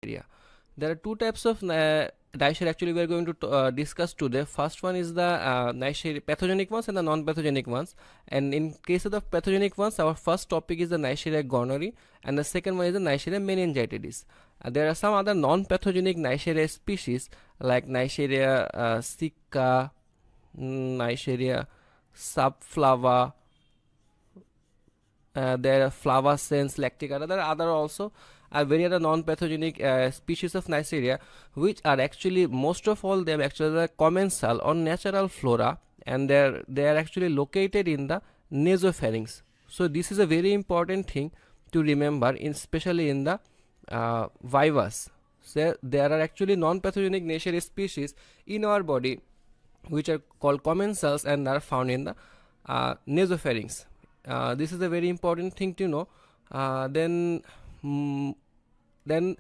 Neisseria. There are two types of Neisseria actually we are going to discuss today. First one is the Neisseria pathogenic ones and the non-pathogenic ones. And in case of the pathogenic ones, our first topic is the Neisseria gonorrhoeae, and the second one is the Neisseria meningitidis. There are some other non-pathogenic Neisseria species like Neisseria sicca, Neisseria subflava. There are flavescens, lactica. There are other also very other non-pathogenic species of Neisseria, which are actually most of all them actually the commensal or natural flora, and they are actually located in the nasopharynx. So this is a very important thing to remember, especially in the vivas. So there are actually non-pathogenic Neisseria species in our body which are called commensals and are found in the nasopharynx. This is a very important thing to know. Then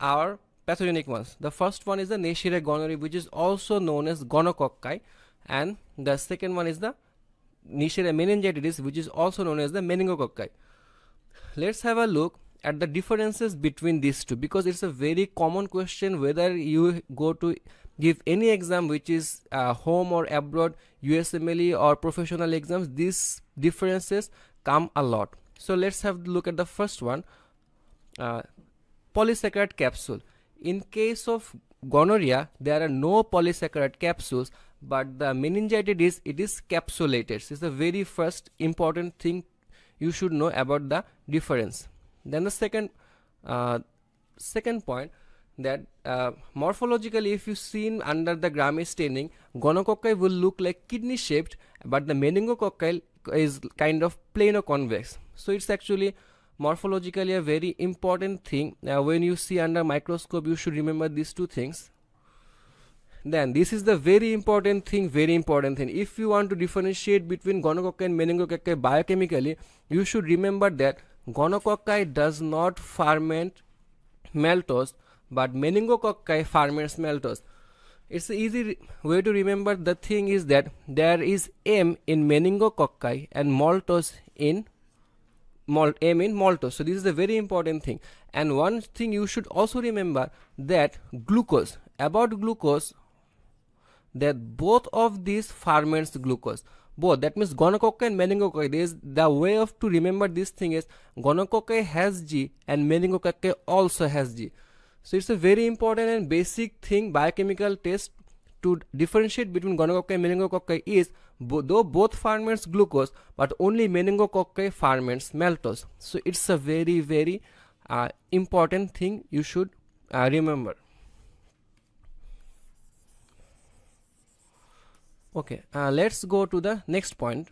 our pathogenic ones. The first one is the Neisseria gonorrhoeae, which is also known as gonococci, and the second one is the Neisseria meningitidis, which is also known as the meningococci. Let's have a look at the differences between these two, because it's a very common question whether you go to give any exam which is home or abroad, USMLE or professional exams. These differences come a lot. So let's have a look at the first one, polysaccharide capsule. In case of gonorrhea, there are no polysaccharide capsules, but the meningitidis, it is capsulated. This is the very first important thing you should know about the difference. Then the second point, that morphologically, if you seen under the Grammy staining, gonococci will look like kidney shaped, but the meningococci is kind of plain or convex. So it's actually morphologically a very important thing. When you see under microscope, you should remember these two things. Then this is the very important thing. If you want to differentiate between gonococci and meningococci biochemically, you should remember that gonococci does not ferment maltose, but meningococci ferments maltose. It's an easy way to remember. The thing is that there is M in meningococci and maltose in maltose. So this is a very important thing. And one thing you should also remember, that glucose, that both of these ferments glucose. Both, that means gonococci and meningococci. The way of to remember this thing is gonococci has G and meningococci also has G. So it's a very important and basic thing. Biochemical test to differentiate between gonococci and meningococci is though both ferments glucose, but only meningococci ferments maltose. So it's a very, very important thing you should remember. Okay, let's go to the next point,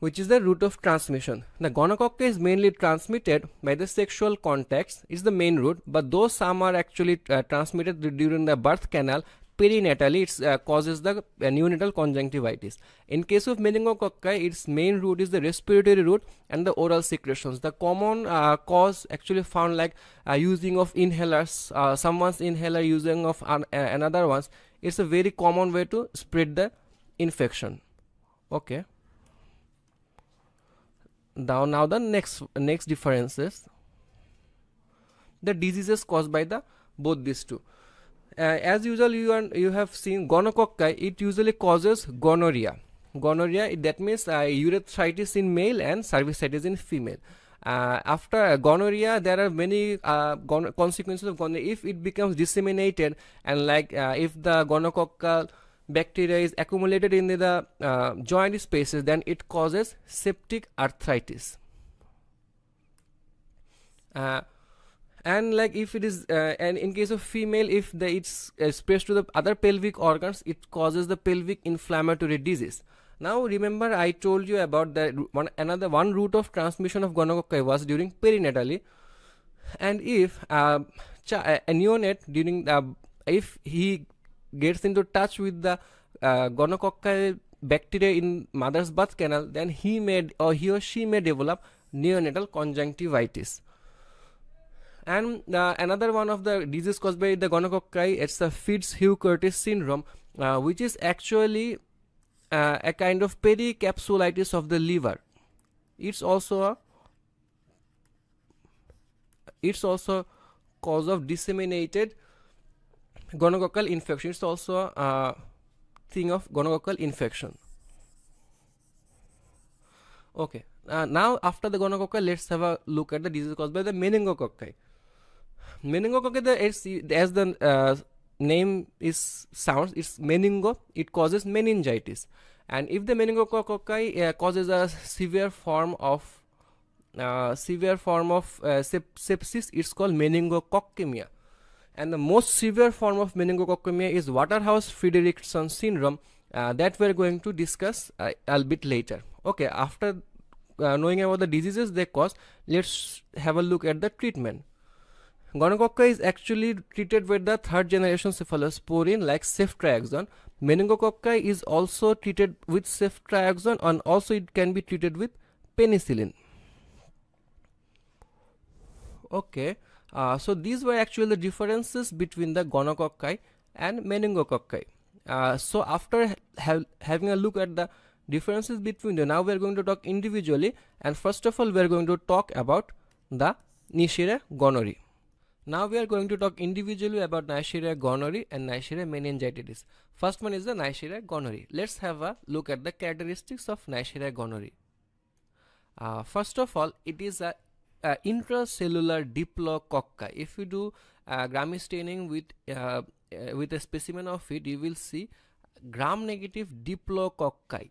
which is the route of transmission. The gonococci is mainly transmitted by the sexual contacts. It's the main route, but though some are actually transmitted during the birth canal, perinatally it causes the neonatal conjunctivitis. In case of meningococci, its main route is the respiratory route and the oral secretions. The common cause actually found like using of inhalers, someone's inhaler using of another one's. It's a very common way to spread the infection. Okay. Now the next differences, the diseases caused by the both these two. As usual, you have seen gonococci, it usually causes gonorrhea. That means urethritis in male and cervicitis in female. After gonorrhea, there are many consequences of gonorrhea. If it becomes disseminated, and like if the gonococcal bacteria is accumulated in the joint spaces, then it causes septic arthritis. And like if it is and in case of female, if it's spreads to the other pelvic organs, it causes the pelvic inflammatory disease. Now remember, I told you about the one route of transmission of gonococci was during perinatally, and if a neonate during if he gets into touch with the gonococcal bacteria in mother's birth canal, then he or she may develop neonatal conjunctivitis. And another one of the disease caused by the gonococci, it's the Fitz-Hugh-Curtis syndrome, which is actually a kind of pericapsulitis of the liver. It's also it's also cause of disseminated gonococcal infection. It's also a thing of gonococcal infection. Okay, now after the gonococcal, let's have a look at the disease caused by the meningococci. Meningococci, as the name is sounds, it's meningo, it causes meningitis. And if the meningococci causes a severe form of sepsis, it's called meningococcemia. And the most severe form of meningococcemia is Waterhouse-Friderichsen syndrome, that we're going to discuss a bit later. Okay, after knowing about the diseases they cause, let's have a look at the treatment. Gonococci is actually treated with the third generation cephalosporin like ceftriaxone. Meningococci is also treated with ceftriaxone, and also it can be treated with penicillin. Okay, so these were actually the differences between the gonococci and meningococci. So after having a look at the differences between them, now we are going to talk individually, and first of all we are going to talk about the Neisseria gonorrhoeae. Now we are going to talk individually about Neisseria gonorrhoeae and Neisseria meningitis. First one is the Neisseria gonorrhoeae. Let's have a look at the characteristics of Neisseria gonorrhoeae. First of all, it is a intracellular diplococci. If you do Gram staining with a specimen of it, you will see gram-negative diplococci.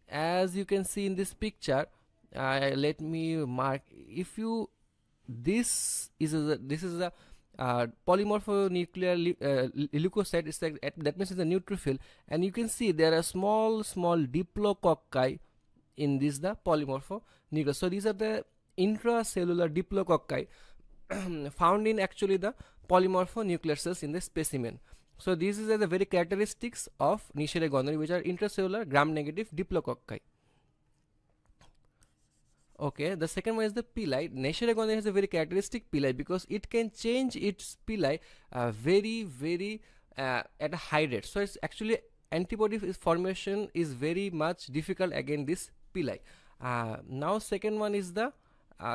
As you can see in this picture, let me mark. If you this is a polymorphonuclear leukocyte. It's like that means it's a neutrophil, and you can see there are small diplococci in this the polymorphonucleus. So these are the intracellular diplococci found in actually the polymorphonuclear cells in the specimen. So these are the very characteristics of Neisseria gonorrhoeae, which are intracellular gram-negative diplococci. Okay, the second one is the pili. Neisseria gonorrhoeae has a very characteristic pili because it can change its pili very at a high rate. So it's actually antibody formation is very much difficult against this pili. Now second one is the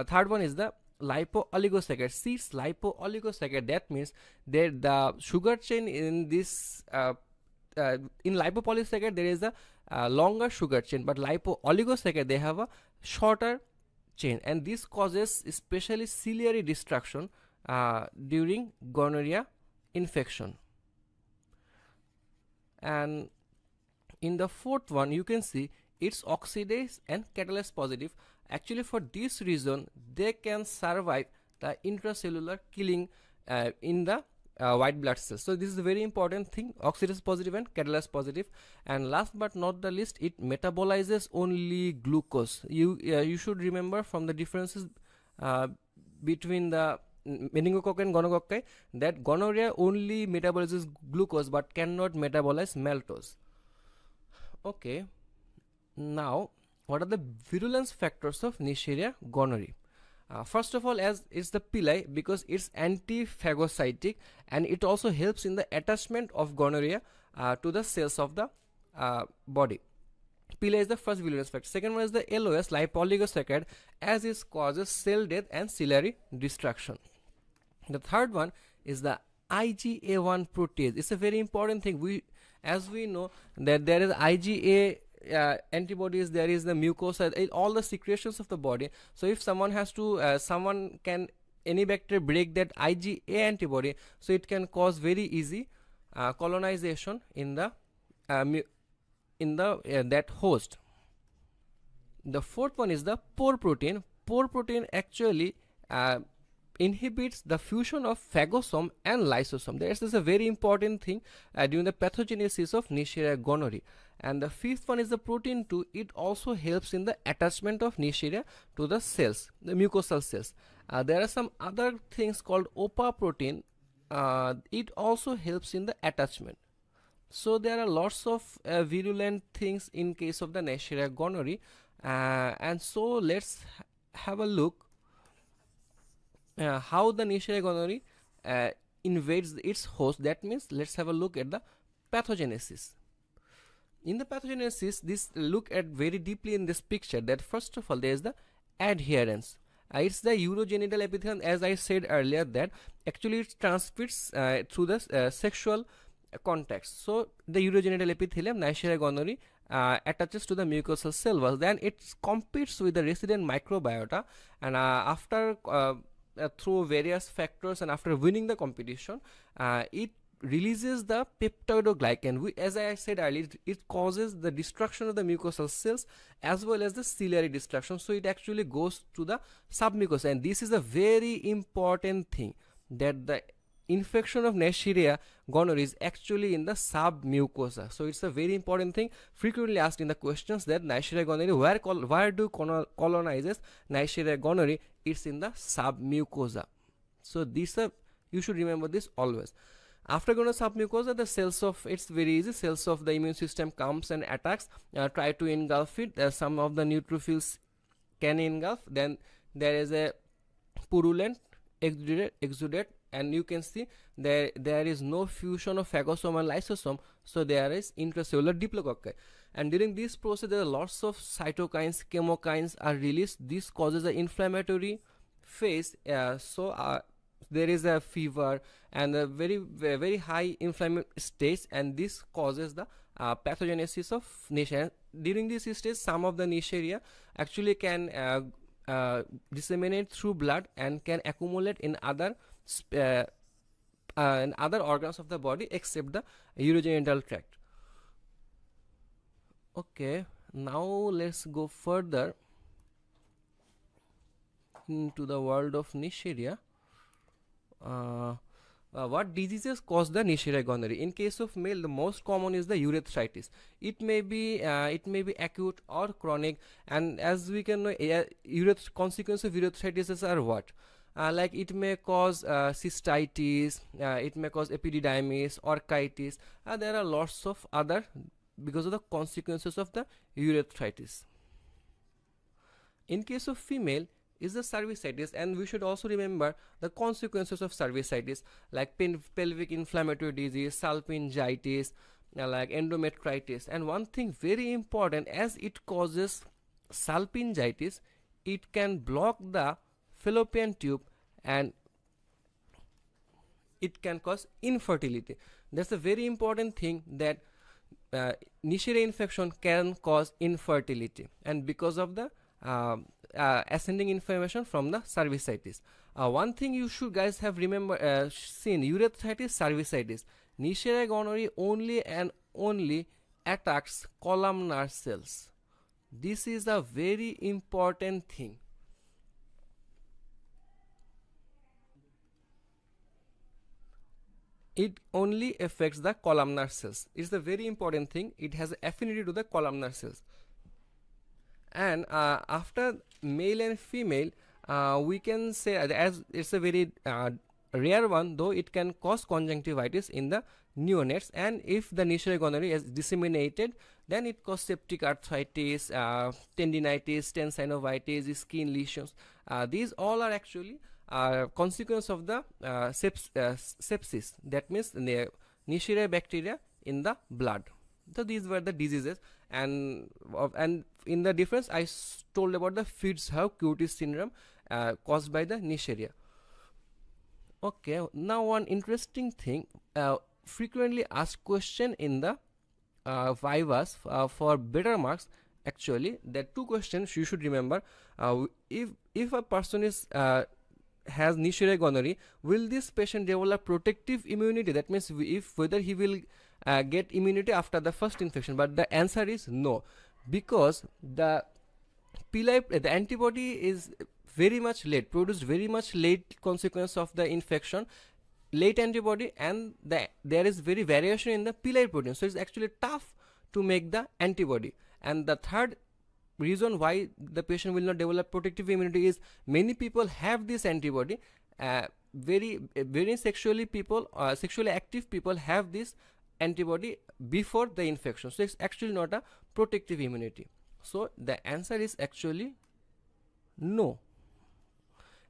third one is the lipo-oligosaccharide. See, it's lipo-oligosaccharide. That means that the sugar chain in this in lipopolysaccharide there is a longer sugar chain, but lipo-oligosaccharide they have a shorter chain, and this causes especially ciliary destruction during gonorrhea infection. And in the fourth one, you can see it's oxidase and catalase positive. Actually, for this reason, they can survive the intracellular killing in the white blood cells. So this is a very important thing, oxidase positive and catalase positive. And last but not the least, it metabolizes only glucose. You should remember from the differences between the meningococci and gonococci that gonorrhea only metabolizes glucose but cannot metabolize maltose. Okay, now what are the virulence factors of Neisseria gonorrhoeae? First of all, as is the pili, because it's anti-phagocytic and it also helps in the attachment of gonorrhea to the cells of the body. Pili is the first virulence factor. Second one is the LOS, lipo-oligosaccharide, as it causes cell death and ciliary destruction. The third one is the IgA1 protease. It's a very important thing. As we know that there is IgA antibodies, there is the mucosa, all the secretions of the body. So if someone has to any bacteria break that IgA antibody, so it can cause very easy colonization in the that host. The fourth one is the pore protein. Pore protein actually inhibits the fusion of phagosome and lysosome. This is a very important thing during the pathogenesis of Neisseria gonorrhoeae. And the fifth one is the protein 2. It also helps in the attachment of Neisseria to the cells, the mucosal cells. There are some other things called OPA protein. It also helps in the attachment. So there are lots of virulent things in case of the Neisseria gonorrhoeae. And so let's have a look how the Neisseria gonorrhoeae invades its host. That means let's have a look at the pathogenesis. In the pathogenesis, this look at very deeply in this picture that first of all there is the adherence. It's the urogenital epithelium, as I said earlier, that actually it transmits through the sexual context. So the urogenital epithelium, Neisseria gonorrhoeae, attaches to the mucosal cell wall, then it competes with the resident microbiota, and after through various factors and after winning the competition, it releases the peptidoglycan, as I said earlier, it causes the destruction of the mucosal cells as well as the ciliary destruction. So it actually goes to the submucosa, and this is a very important thing, that the infection of Neisseria gonorrhoeae is actually in the submucosa. So it's a very important thing, frequently asked in the questions, that Neisseria gonorrhoeae, where do colonizes Neisseria gonorrhoeae? It's in the submucosa. So this you should remember this always. After going to submucosa, the cells of, it's very easy, cells of the immune system comes and attacks, try to engulf it. Some of the neutrophils can engulf. Then there is a purulent exudate, and you can see there is no fusion of phagosome and lysosome, so there is intracellular diplococci. And during this process, there are lots of cytokines, chemokines are released. This causes an inflammatory phase. There is a fever and a very high inflammatory stage, and this causes the pathogenesis of Neisseria. During this stage, some of the Neisseria actually can disseminate through blood and can accumulate in other organs of the body except the urogenital tract. Okay, now let's go further into the world of Neisseria. What diseases cause the Neisseria gonorrhoeae? In case of male, the most common is the urethritis. It may be acute or chronic, and as we can know, consequences of urethritis are what? Like it may cause cystitis, it may cause epididymis, orchitis. There are lots of other because of the consequences of the urethritis. In case of female, is the cervicitis, and we should also remember the consequences of cervicitis, like pelvic inflammatory disease, salpingitis, like endometritis. And one thing very important, as it causes salpingitis, it can block the fallopian tube and it can cause infertility. That's a very important thing, that Neisseria infection can cause infertility, and because of the ascending inflammation from the cervicitis. One thing you should guys have seen, urethritis, cervicitis. Neisseria gonorrhoeae only and only attacks columnar cells. This is a very important thing. It only affects the columnar cells. It's a very important thing. It has affinity to the columnar cells. And after male and female, we can say, as it's a very rare one, though it can cause conjunctivitis in the neonates, and if the Neisseria gonorrhoeae is disseminated, then it causes septic arthritis, tendinitis, tensinovitis, skin lesions. These all are actually consequence of the sepsis, that means the Neisseria bacteria in the blood. So these were the diseases, and in the difference I told about the Fitz-Hugh-Curtis syndrome caused by the Neisseria. Okay, now one interesting thing, frequently asked question in the vivas for better marks. Actually, there are two questions you should remember. If a person is has Neisseria gonorrhoeae, will this patient develop protective immunity? That means whether he will get immunity after the first infection. But the answer is no, because the antibody is very much late, produced very much late consequence of the infection, late antibody, and there is very variation in the pili protein, so it's actually tough to make the antibody. And the third reason why the patient will not develop protective immunity is many people have this antibody, very sexually active people have this antibody before the infection, so it's actually not a protective immunity. So the answer is actually no.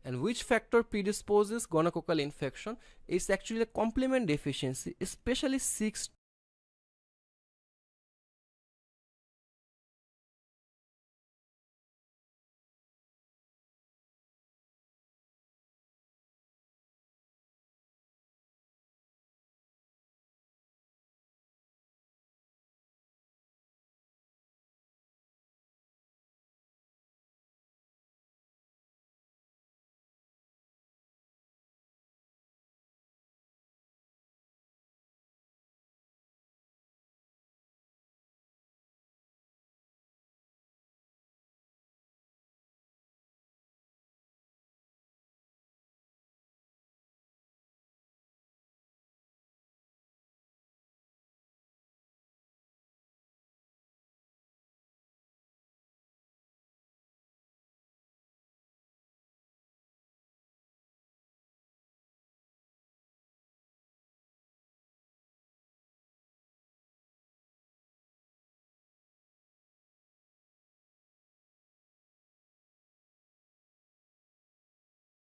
And which factor predisposes gonococcal infection? It's actually a complement deficiency, especially 6